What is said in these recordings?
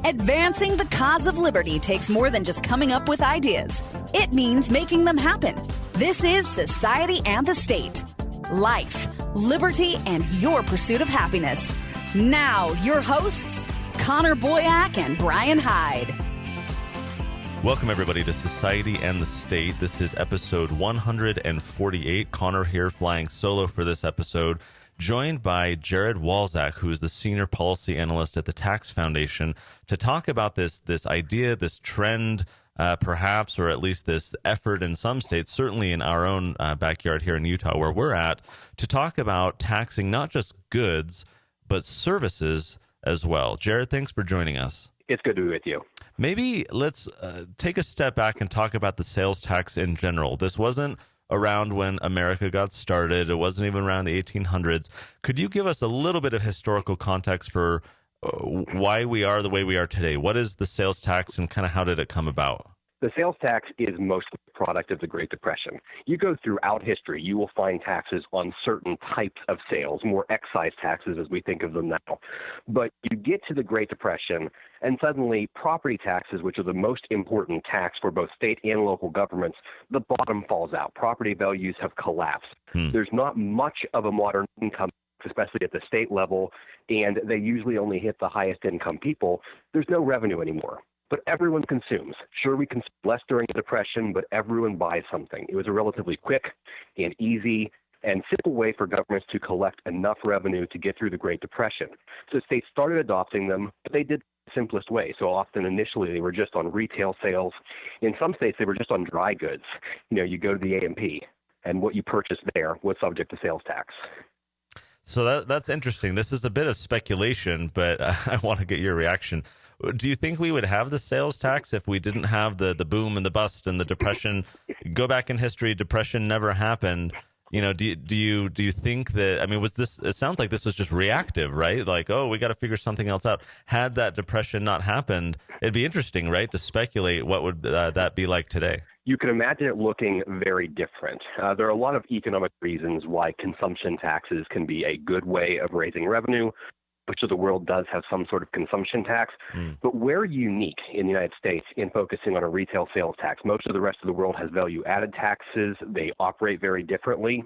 Advancing the cause of liberty takes more than just coming up with ideas. It means making them happen. This is Society and the State. Life, liberty, and your pursuit of happiness. Now, your hosts, Connor Boyack and Brian Hyde. Welcome, everybody, to Society and the State. This is episode 148. Connor here, flying solo for this episode, joined by Jared Walczak, who is the Senior Policy Analyst at the Tax Foundation, to talk about this idea, this trend, perhaps, or at least this effort in some states, certainly in our own backyard here in Utah, where we're at, to talk about taxing not just goods, but services as well. Jared, thanks for joining us. It's good to be with you. Maybe let's take a step back and talk about the sales tax in general. This wasn't around when America got started. It wasn't even around the 1800s. Could you give us a little bit of historical context for why we are the way we are today? What is the sales tax and kind of how did it come about? The sales tax is mostly a product of the Great Depression. You go throughout history, you will find taxes on certain types of sales, more excise taxes as we think of them now. But you get to the Great Depression, and suddenly property taxes, which are the most important tax for both state and local governments, the bottom falls out. Property values have collapsed. There's not much of a modern income, especially at the state level, and they usually only hit the highest income people. There's no revenue anymore. But everyone consumes. Sure, we consumed less during the Depression, but everyone buys something. It was a relatively quick and easy and simple way for governments to collect enough revenue to get through the Great Depression. So states started adopting them, but they did the simplest way. So often initially they were just on retail sales. In some states they were just on dry goods. You go to the A&P, and what you purchased there was subject to sales tax. So that's interesting. This is a bit of speculation, but I want to get your reaction. Do you think we would have the sales tax if we didn't have the boom and the bust and the Depression? Go back in history, Depression never happened. Do you think that, it sounds like this was just reactive, right? Like, oh, we got to figure something else out. Had that Depression not happened, it'd be interesting, right, to speculate what would that be like today. You can imagine it looking very different. There are a lot of economic reasons why consumption taxes can be a good way of raising revenue. Much of the world does have some sort of consumption tax, but we're unique in the United States in focusing on a retail sales tax. Most of the rest of the world has value-added taxes. They operate very differently.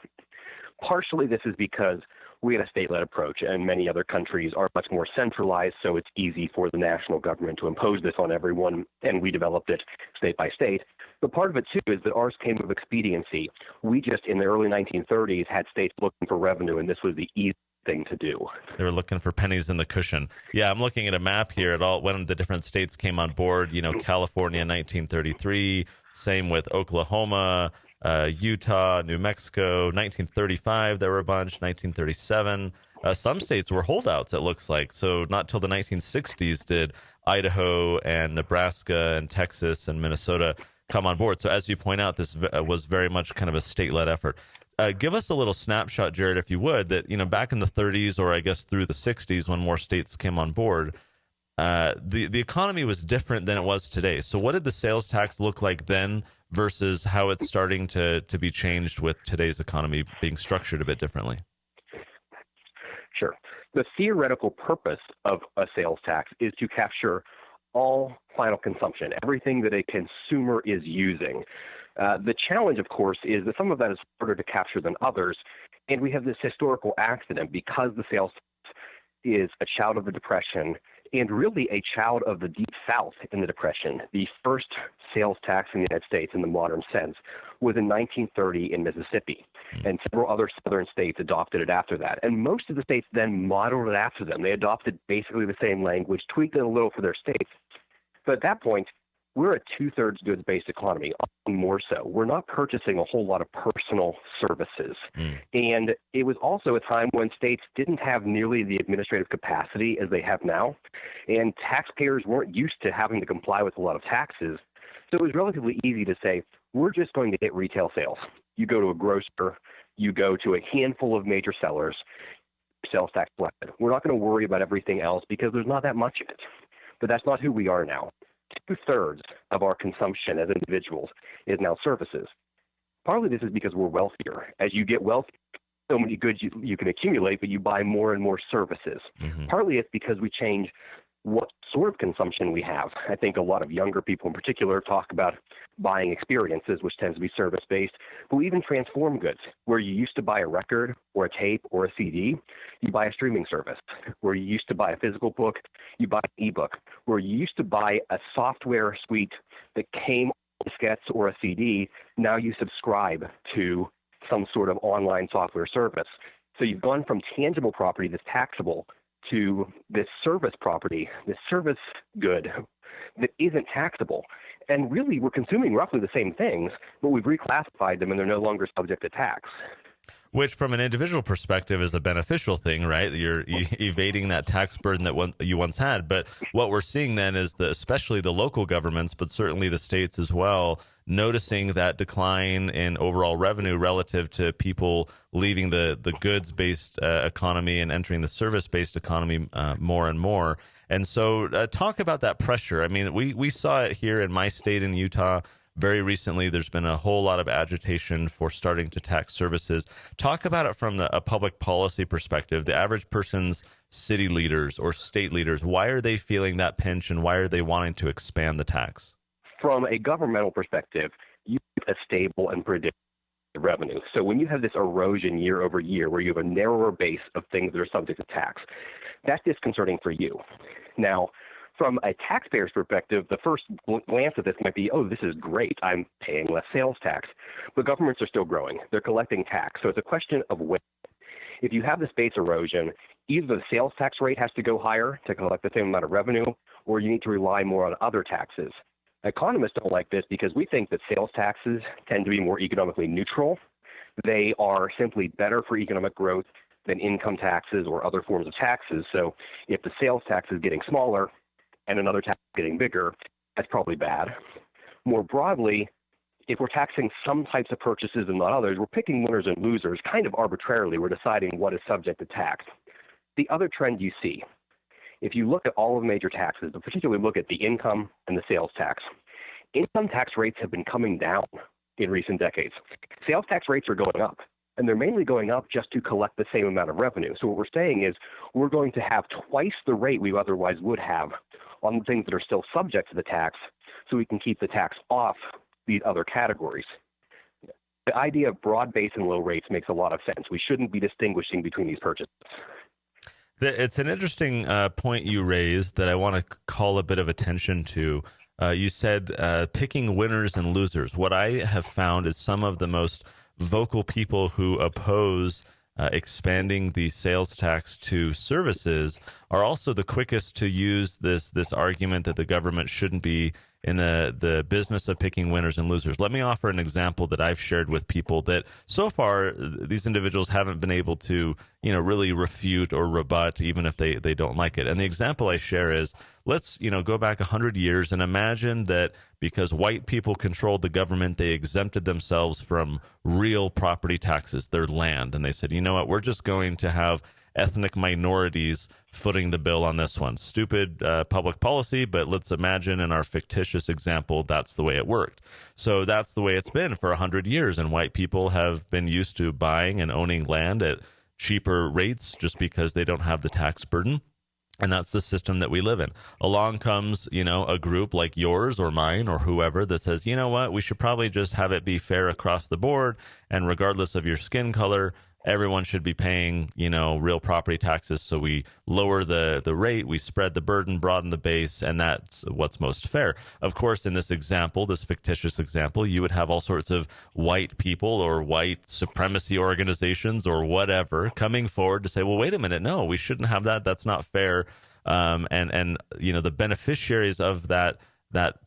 Partially this is because we had a state-led approach, and many other countries are much more centralized, so it's easy for the national government to impose this on everyone, and we developed it state by state. But part of it, too, is that ours came with expediency. We just, in the early 1930s, had states looking for revenue, and this was the easy thing to do. They were looking for pennies in the cushion. Yeah, I'm looking at a map here at all when the different states came on board. California 1933, same with Oklahoma, Utah, New Mexico. 1935 there were a bunch. 1937 some states were holdouts, it looks like. So not till the 1960s did Idaho and Nebraska and Texas and Minnesota come on board. So as you point out, this was very much kind of a state-led effort. Give us a little snapshot, Jared, if you would, that, back in the 30s or I guess through the 60s when more states came on board, the economy was different than it was today. So what did the sales tax look like then versus how it's starting to be changed with today's economy being structured a bit differently? Sure. The theoretical purpose of a sales tax is to capture all final consumption, everything that a consumer is using. The challenge, of course, is that some of that is harder to capture than others, and we have this historical accident because the sales tax is a child of the Depression and really a child of the Deep South in the Depression. The first sales tax in the United States in the modern sense was in 1930 in Mississippi, and several other southern states adopted it after that. And most of the states then modeled it after them. They adopted basically the same language, tweaked it a little for their states. But at that point, we're a two-thirds goods-based economy, often more so. We're not purchasing a whole lot of personal services. And it was also a time when states didn't have nearly the administrative capacity as they have now, and taxpayers weren't used to having to comply with a lot of taxes. So it was relatively easy to say, we're just going to hit retail sales. You go to a grocer, you go to a handful of major sellers, sales tax collected. We're not going to worry about everything else because there's not that much of it. But that's not who we are now. 2/3 of our consumption as individuals is now services. Partly this is because we're wealthier. As you get wealthier, so many goods you can accumulate, but you buy more and more services. Partly it's because we change what sort of consumption we have. I think a lot of younger people in particular talk about buying experiences, which tends to be service-based, but we even transform goods. Where you used to buy a record or a tape or a CD, you buy a streaming service. Where you used to buy a physical book, you buy an ebook. Where you used to buy a software suite that came on diskettes or a CD, now you subscribe to some sort of online software service. So you've gone from tangible property that's taxable to this service property, this service good that isn't taxable. And really, we're consuming roughly the same things, but we've reclassified them and they're no longer subject to tax. Which, from an individual perspective, is a beneficial thing, right? You're evading that tax burden that you once had. But what we're seeing then is especially the local governments, but certainly the states as well, noticing that decline in overall revenue relative to people leaving the goods-based economy and entering the service-based economy more and more. And so talk about that pressure. I mean, we saw it here in my state in Utah. Very recently, there's been a whole lot of agitation for starting to tax services. Talk about it from a public policy perspective. The average person's city leaders or state leaders, why are they feeling that pinch and why are they wanting to expand the tax? From a governmental perspective, you have a stable and predictable revenue. So when you have this erosion year over year where you have a narrower base of things that are subject to tax, that's disconcerting for you. Now, from a taxpayer's perspective, the first glance at this might be, oh, this is great. I'm paying less sales tax. But governments are still growing. They're collecting tax. So it's a question of when. If you have this base erosion, either the sales tax rate has to go higher to collect the same amount of revenue, or you need to rely more on other taxes. Economists don't like this because we think that sales taxes tend to be more economically neutral. They are simply better for economic growth than income taxes or other forms of taxes. So if the sales tax is getting smaller, and another tax getting bigger, that's probably bad. More broadly, if we're taxing some types of purchases and not others, we're picking winners and losers kind of arbitrarily. We're deciding what is subject to tax. The other trend you see, if you look at all of the major taxes, but particularly look at the income and the sales tax, income tax rates have been coming down in recent decades. Sales tax rates are going up, and they're mainly going up just to collect the same amount of revenue. So what we're saying is we're going to have twice the rate we otherwise would have on the things that are still subject to the tax so we can keep the tax off these other categories. The idea of broad base and low rates makes a lot of sense. We shouldn't be distinguishing between these purchases. It's an interesting point you raised that I want to call a bit of attention to. You said picking winners and losers. What I have found is some of the most vocal people who oppose expanding the sales tax to services are also the quickest to use this argument that the government shouldn't be in the business of picking winners and losers. Let me offer an example that I've shared with people that so far these individuals haven't been able to, really refute or rebut, even if they don't like it. And the example I share is, let's, go back 100 years and imagine that because white people controlled the government, they exempted themselves from real property taxes, their land. And they said, you know what, we're just going to have ethnic minorities footing the bill on this one. Stupid public policy, but let's imagine in our fictitious example, that's the way it worked. So that's the way it's been for 100 years, and white people have been used to buying and owning land at cheaper rates just because they don't have the tax burden. And that's the system that we live in. Along comes, a group like yours or mine or whoever that says, you know what, we should probably just have it be fair across the board, and regardless of your skin color, everyone should be paying, real property taxes. So we lower the rate, we spread the burden, broaden the base, and that's what's most fair. Of course, in this example, this fictitious example, you would have all sorts of white people or white supremacy organizations or whatever coming forward to say, well, wait a minute, no, we shouldn't have that. That's not fair. And the beneficiaries of that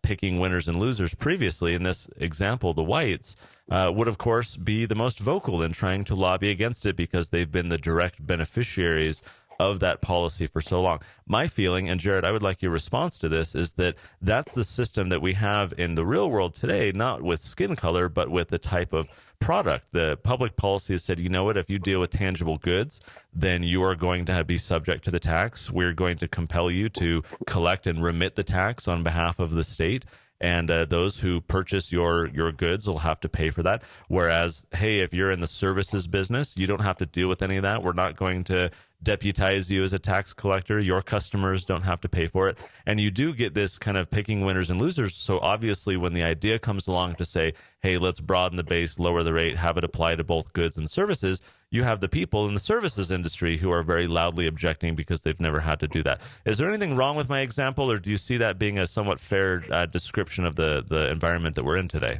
picking winners and losers previously in this example, the whites, would of course be the most vocal in trying to lobby against it because they've been the direct beneficiaries of that policy for so long. My feeling, and Jared, I would like your response to this, is that that's the system that we have in the real world today, not with skin color, but with the type of product. The public policy has said, you know what, if you deal with tangible goods, then you are going to be subject to the tax. We're going to compel you to collect and remit the tax on behalf of the state. And those who purchase your goods will have to pay for that. Whereas, hey, if you're in the services business, you don't have to deal with any of that. We're not going to deputize you as a tax collector. Your customers don't have to pay for it. And you do get this kind of picking winners and losers. So obviously when the idea comes along to say, hey, let's broaden the base, lower the rate, have it apply to both goods and services, you have the people in the services industry who are very loudly objecting because they've never had to do that. Is there anything wrong with my example, or do you see that being a somewhat fair description of the environment that we're in today?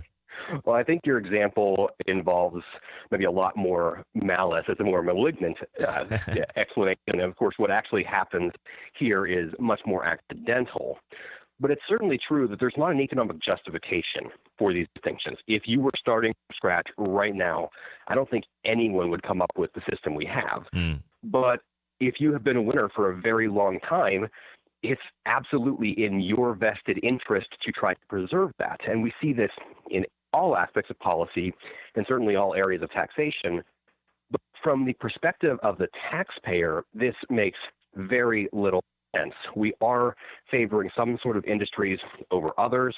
Well, I think your example involves maybe a lot more malice. It's a more malignant explanation. And of course, what actually happens here is much more accidental. But it's certainly true that there's not an economic justification for these distinctions. If you were starting from scratch right now, I don't think anyone would come up with the system we have. But if you have been a winner for a very long time, it's absolutely in your vested interest to try to preserve that. And we see this in all aspects of policy and certainly all areas of taxation. But from the perspective of the taxpayer, this makes very little sense. We are favoring some sort of industries over others.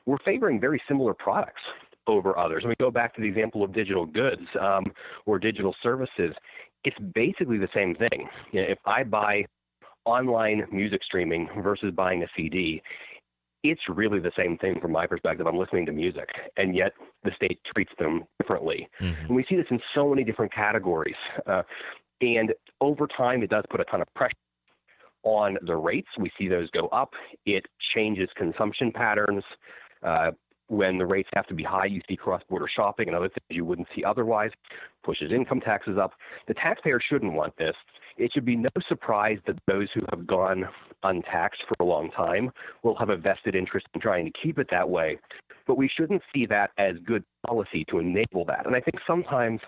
We're favoring very similar products over others. And we go back to the example of digital goods or digital services. It's basically the same thing. You know, if I buy online music streaming versus buying a CD, it's really the same thing from my perspective. I'm listening to music, and yet the state treats them differently. And we see this in so many different categories. And over time, it does put a ton of pressure on the rates. We see those go up. It changes consumption patterns. When the rates have to be high, you see cross-border shopping and other things you wouldn't see otherwise, pushes income taxes up. The taxpayer shouldn't want this. It should be no surprise that those who have gone untaxed for a long time will have a vested interest in trying to keep it that way. But we shouldn't see that as good policy to enable that. And I think sometimes,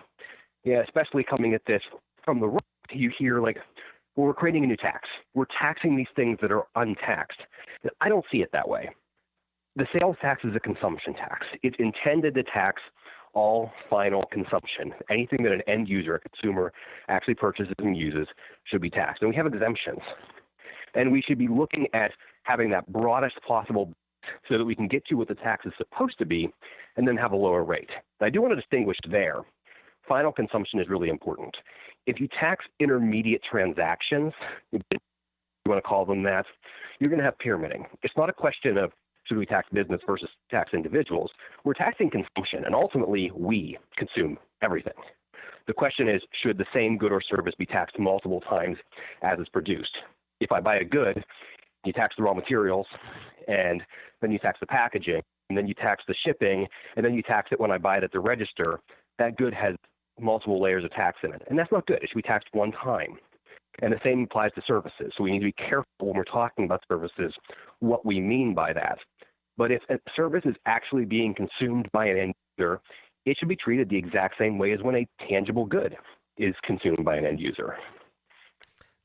especially coming at this from the right, you hear like, well, we're creating a new tax. We're taxing these things that are untaxed. I don't see it that way. The sales tax is a consumption tax. It's intended to tax all final consumption. Anything that an end user, a consumer, actually purchases and uses should be taxed. And we have exemptions. And we should be looking at having that broadest possible so that we can get to what the tax is supposed to be and then have a lower rate. I do want to distinguish there. Final consumption is really important. If you tax intermediate transactions, if you want to call them that, you're going to have pyramiding. It's not a question of should we tax business versus tax individuals. We're taxing consumption, and ultimately we consume everything. The question is, should the same good or service be taxed multiple times as it's produced? If I buy a good, you tax the raw materials, and then you tax the packaging, and then you tax the shipping, and then you tax it when I buy it at the register. That good has multiple layers of tax in it, and that's not good. It should be taxed one time. And the same applies to services. So we need to be careful when we're talking about services, what we mean by that. But if a service is actually being consumed by an end user, it should be treated the exact same way as when a tangible good is consumed by an end user.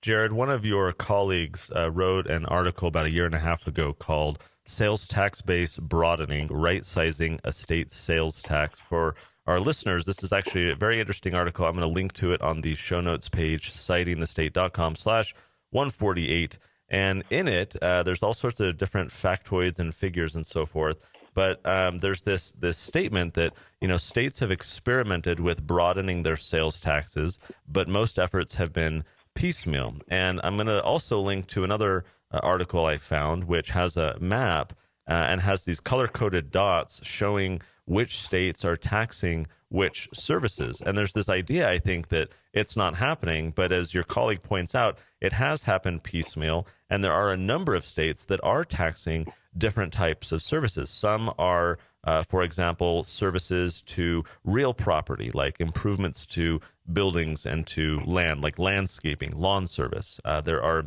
Jared, one of your colleagues wrote an article about a year and a half ago called Sales Tax Base Broadening, Right-Sizing a State Sales Tax. For our listeners, this is actually a very interesting article. I'm going to link to it on the show notes page, citingthestate.com/148. And in it, there's all sorts of different factoids and figures and so forth. But there's this statement that, states have experimented with broadening their sales taxes, but most efforts have been piecemeal. And I'm going to also link to another article I found, which has a map and has these color-coded dots showing which states are taxing which services. And there's this idea, I think, that it's not happening. But as your colleague points out, it has happened piecemeal. And there are a number of states that are taxing different types of services. Some are, for example, services to real property, like improvements to buildings and to land, like landscaping, lawn service. There are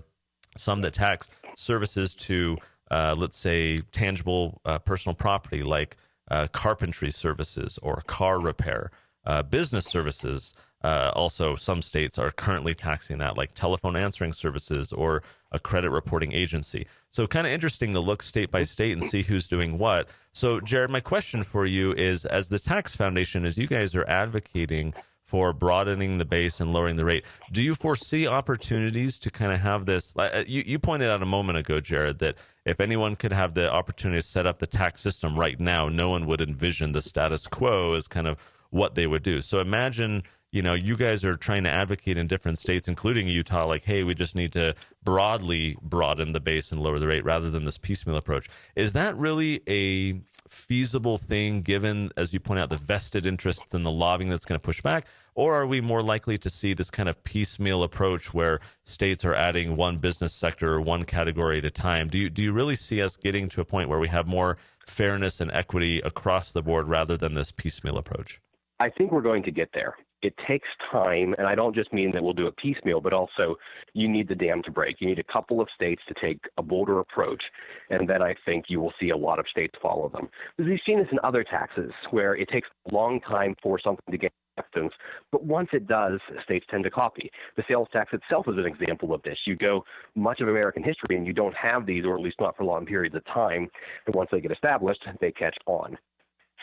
some that tax services to, let's say, tangible personal property, like carpentry services or car repair. Business services, also some states are currently taxing that, like telephone answering services or a credit reporting agency. So kind of interesting to look state by state and see who's doing what. So Jared, my question for you is, as the Tax Foundation, as you guys are advocating for broadening the base and lowering the rate, do you foresee opportunities to kind of have this? You pointed out a moment ago, Jared, that if anyone could have the opportunity to set up the tax system right now, no one would envision the status quo as kind of what they would do. So imagine, you guys are trying to advocate in different states, including Utah, like, hey, we just need to broadly broaden the base and lower the rate rather than this piecemeal approach. Is that really a feasible thing, given, as you point out, the vested interests and the lobbying that's going to push back? Or are we more likely to see this kind of piecemeal approach where states are adding one business sector or one category at a time? Do you really see us getting to a point where we have more fairness and equity across the board rather than this piecemeal approach? I think we're going to get there. It takes time, and I don't just mean that we'll do it piecemeal, but also you need the dam to break. You need a couple of states to take a bolder approach, and then I think you will see a lot of states follow them. Because we've seen this in other taxes, where it takes a long time for something to get acceptance, but once it does, states tend to copy. The sales tax itself is an example of this. You go much of American history, and you don't have these, or at least not for long periods of time, and once they get established, they catch on.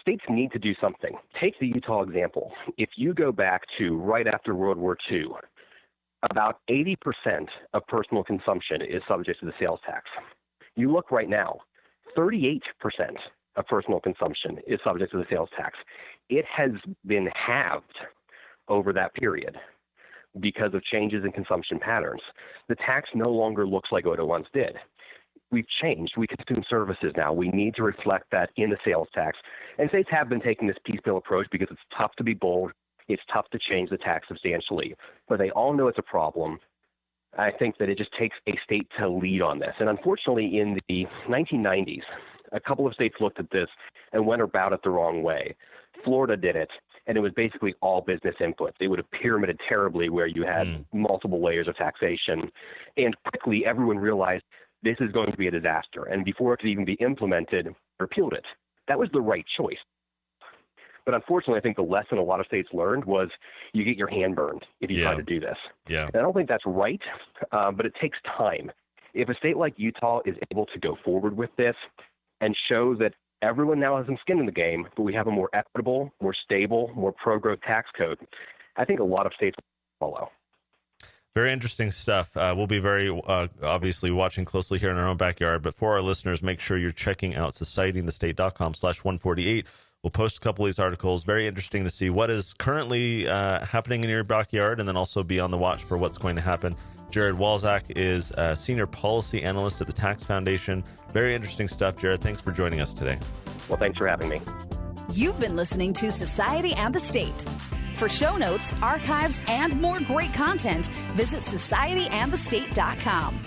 States need to do something. Take the Utah example. If you go back to right after World War II, about 80% of personal consumption is subject to the sales tax. You look right now, 38% of personal consumption is subject to the sales tax. It has been halved over that period because of changes in consumption patterns. The tax no longer looks like what it once did. We've changed. We consume services now. We need to reflect that in the sales tax. And states have been taking this piecemeal approach because it's tough to be bold. It's tough to change the tax substantially. But they all know it's a problem. I think that it just takes a state to lead on this. And unfortunately, in the 1990s, a couple of states looked at this and went about it the wrong way. Florida did it, and it was basically all business inputs. It would have pyramided terribly where you had multiple layers of taxation. And quickly, everyone realized this is going to be a disaster. And before it could even be implemented, repealed it. That was the right choice. But unfortunately, I think the lesson a lot of states learned was you get your hand burned if you try to do this. Yeah. And I don't think that's right, but it takes time. If a state like Utah is able to go forward with this and show that everyone now has some skin in the game, but we have a more equitable, more stable, more pro-growth tax code, I think a lot of states will follow. Very interesting stuff. We'll be very obviously watching closely here in our own backyard. But for our listeners, make sure you're checking out societyandthestate.com/148. We'll post a couple of these articles. Very interesting to see what is currently happening in your backyard, and then also be on the watch for what's going to happen. Jared Walczak is a senior policy analyst at the Tax Foundation. Very interesting stuff, Jared. Thanks for joining us today. Well, thanks for having me. You've been listening to Society and the State. For show notes, archives, and more great content, visit societyandthestate.com.